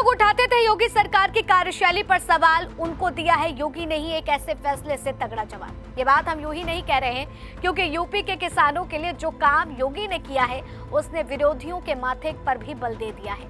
लोग उठाते थे योगी सरकार की कार्यशैली पर सवाल, उनको दिया है योगी ने ही एक ऐसे फैसले से तगड़ा जवाब। ये बात हम यूं ही नहीं कह रहे हैं, क्योंकि यूपी के किसानों के लिए जो काम योगी ने किया है उसने विरोधियों के माथे पर भी बल दे दिया है।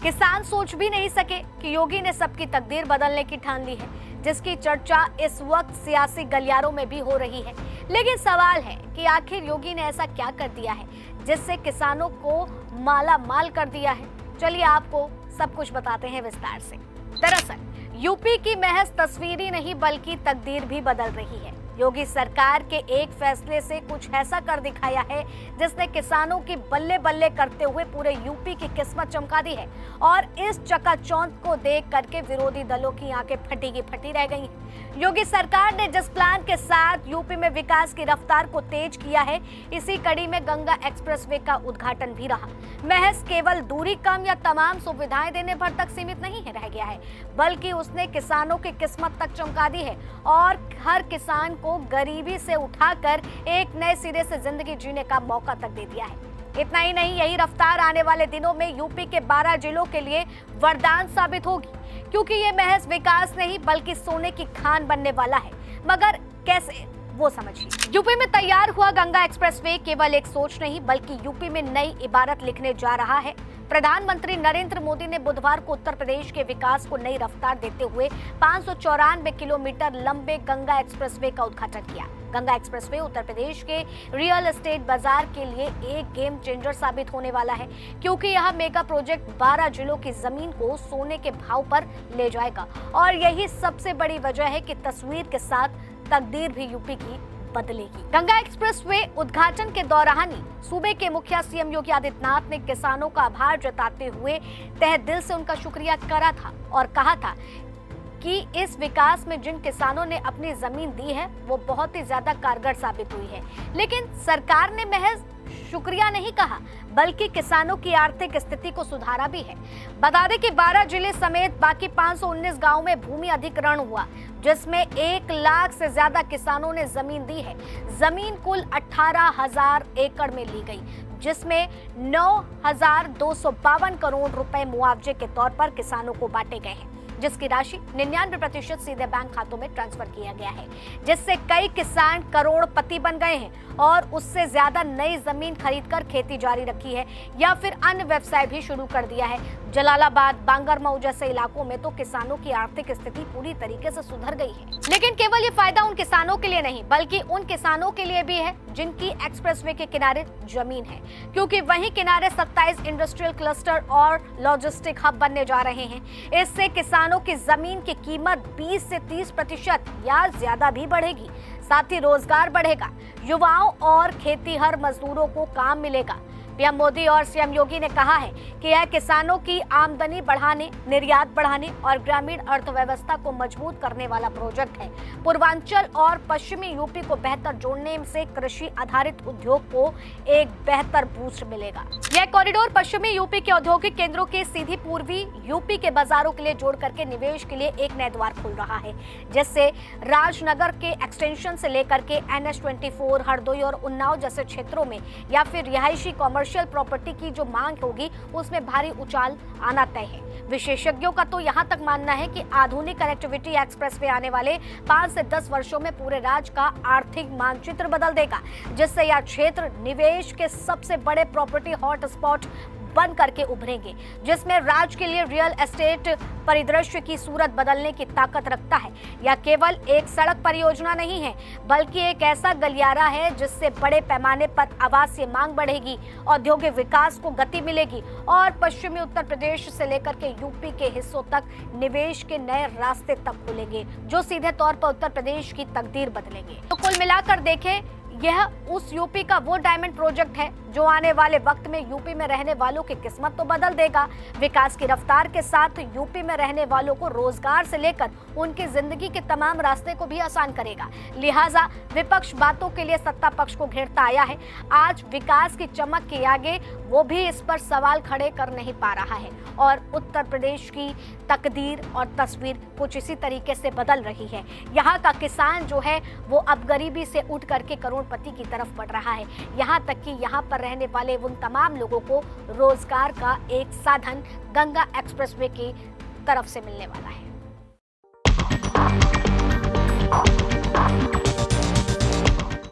किसान सोच भी नहीं सके कि योगी ने सबकी तकदीर बदलने की ठान ली है, जिसकी चर्चा इस वक्त सियासी गलियारों में भी हो रही है। लेकिन सवाल है कि आखिर योगी ने ऐसा क्या कर दिया है जिससे किसानों को माला माल कर दिया है। चलिए आपको सब कुछ बताते हैं विस्तार से। दरअसल यूपी की महज तस्वीर ही नहीं बल्कि तकदीर भी बदल रही है। योगी सरकार के एक फैसले से कुछ ऐसा कर दिखाया है जिसने किसानों की बल्ले बल्ले करते हुए पूरे यूपी की किस्मत चमका दी है। और इस चकाचौंध को देख करके विरोधी दलों की आंखें फटी की फटी रह गई हैं। योगी सरकार ने जिस प्लान के साथ यूपी में विकास की रफ्तार को तेज किया है, इसी कड़ी में गंगा एक्सप्रेसवे का उद्घाटन भी रहा। महज केवल दूरी कम या तमाम सुविधाएं देने भर तक सीमित नहीं रह गया है, बल्कि उसने किसानों की किस्मत तक चमका दी है और हर किसान को गरीबी से उठाकर एक नए सिरे से जिंदगी जीने का मौका तक दे दिया है। इतना ही नहीं, यही रफ्तार आने वाले दिनों में यूपी के 12 जिलों के लिए वरदान साबित होगी, क्योंकि ये महज विकास नहीं बल्कि सोने की खान बनने वाला है। मगर कैसे, वो समझिए। यूपी में तैयार हुआ गंगा एक्सप्रेसवे केवल एक सोच नहीं बल्कि यूपी में नई इबारत लिखने जा रहा है। प्रधानमंत्री नरेंद्र मोदी ने बुधवार को उत्तर प्रदेश के विकास को नई रफ्तार देते हुए 594 किलोमीटर लंबे गंगा एक्सप्रेसवे का उद्घाटन किया। गंगा एक्सप्रेसवे उत्तर प्रदेश के रियल एस्टेट बाजार के लिए एक गेम चेंजर साबित होने वाला है, क्योंकि यह मेगा प्रोजेक्ट 12 जिलों की जमीन को सोने के भाव पर ले जाएगा। और यही सबसे बड़ी वजह है कि तस्वीर के साथ तकदीर भी यूपी की बदलेगी। गंगा एक्सप्रेसवे उद्घाटन के दौरान ही सूबे के मुखिया सीएम योगी आदित्यनाथ ने किसानों का आभार जताते हुए तहे दिल से उनका शुक्रिया करा था और कहा था कि इस विकास में जिन किसानों ने अपनी जमीन दी है वो बहुत ही ज्यादा कारगर साबित हुई है। लेकिन सरकार ने महज शुक्रिया नहीं कहा बल्कि किसानों की आर्थिक स्थिति को सुधारा भी है। बता दें कि 12 जिले समेत बाकी 519 गांवों में भूमि अधिग्रहण हुआ, जिसमेम 1 लाख से ज्यादा किसानों ने जमीन दी है। जमीन कुल 18,000 एकड़ में ली गई, जिसमें 9,252 करोड़ रुपए मुआवजे के तौर पर किसानों को बांटे गए हैं, जिसकी राशि 99% सीधे बैंक खातों में ट्रांसफर किया गया है, जिससे कई किसान करोड़पति बन गए हैं और उससे ज्यादा नई जमीन खरीदकर खेती जारी रखी है या फिर अन्य व्यवसाय भी शुरू कर दिया है। जलालाबाद, बांगरमऊ जैसे इलाकों में तो किसानों की आर्थिक स्थिति पूरी तरीके से सुधर गई है। लेकिन केवल ये फायदा उन किसानों के लिए नहीं बल्कि उन किसानों के लिए भी है जिनकी एक्सप्रेसवे के किनारे जमीन है, क्योंकि वहीं किनारे 27 इंडस्ट्रियल क्लस्टर और लॉजिस्टिक हब बनने जा रहे हैं। इससे किसानों की जमीन की कीमत 20 से 30% या ज्यादा भी बढ़ेगी। साथ ही रोजगार बढ़ेगा, युवाओं और खेतीहर मजदूरों को काम मिलेगा। पीएम मोदी और सीएम योगी ने कहा है कि यह किसानों की आमदनी बढ़ाने, निर्यात बढ़ाने और ग्रामीण अर्थव्यवस्था को मजबूत करने वाला प्रोजेक्ट है। पूर्वांचल और पश्चिमी यूपी को बेहतर जोड़ने से कृषि आधारित उद्योग को एक बेहतर बूस्ट मिलेगा। यह कॉरिडोर पश्चिमी यूपी के औद्योगिक केंद्रों के सीधी पूर्वी यूपी के बाजारों के लिए जोड़ करके निवेश के लिए एक नए द्वार खोल रहा है, जिससे राजनगर के एक्सटेंशन से लेकर के NH24, हरदोई और उन्नाव जैसे क्षेत्रों में या फिर रिहायशी कॉमर्शियल प्रॉपर्टी की जो मांग होगी उसमें भारी उछाल आना तय है। विशेषज्ञों का तो यहां तक मानना है कि आधुनिक कनेक्टिविटी एक्सप्रेसवे आने वाले 5 से 10 वर्षों में पूरे राज्य का आर्थिक मानचित्र बदल देगा, जिससे यह क्षेत्र निवेश के सबसे बड़े प्रॉपर्टी हॉटस्पॉट बन करके उभरेंगे, जिसमें राज्य के लिए रियल एस्टेट परिदृश्य की सूरत बदलने की ताकत रखता है। यह केवल एक सड़क परियोजना नहीं है बल्कि एक ऐसा गलियारा है जिससे बड़े पैमाने पर आवासीय मांग बढ़ेगी, औद्योगिक विकास को गति मिलेगी और पश्चिमी उत्तर प्रदेश से लेकर के यूपी के हिस्सों तक निवेश के नए रास्ते तक खुलेंगे, जो सीधे तौर पर उत्तर प्रदेश की तकदीर बदलेंगे। तो कुल मिलाकर देखें, यह उस यूपी का वो डायमंड प्रोजेक्ट है जो आने वाले वक्त में यूपी में रहने वालों की किस्मत तो बदल देगा। विकास की रफ्तार के साथ यूपी में रहने वालों को रोजगार से लेकर उनकी जिंदगी के तमाम रास्ते को भी आसान करेगा। लिहाजा विपक्ष बातों के लिए सत्ता पक्ष को घेरता आया है। आज विकास की चमक के आगे वो भी इस पर सवाल खड़े कर नहीं पा रहा है और उत्तर प्रदेश की तकदीर और तस्वीर कुछ इसी तरीके से बदल रही है। यहाँ का किसान जो है वो अब गरीबी से उठ करके करोड़पति की तरफ बढ़ रहा है। यहाँ तक कि यहाँ पर रहने वाले उन तमाम लोगों को रोजगार का एक साधन गंगा एक्सप्रेसवे की तरफ से मिलने वाला है।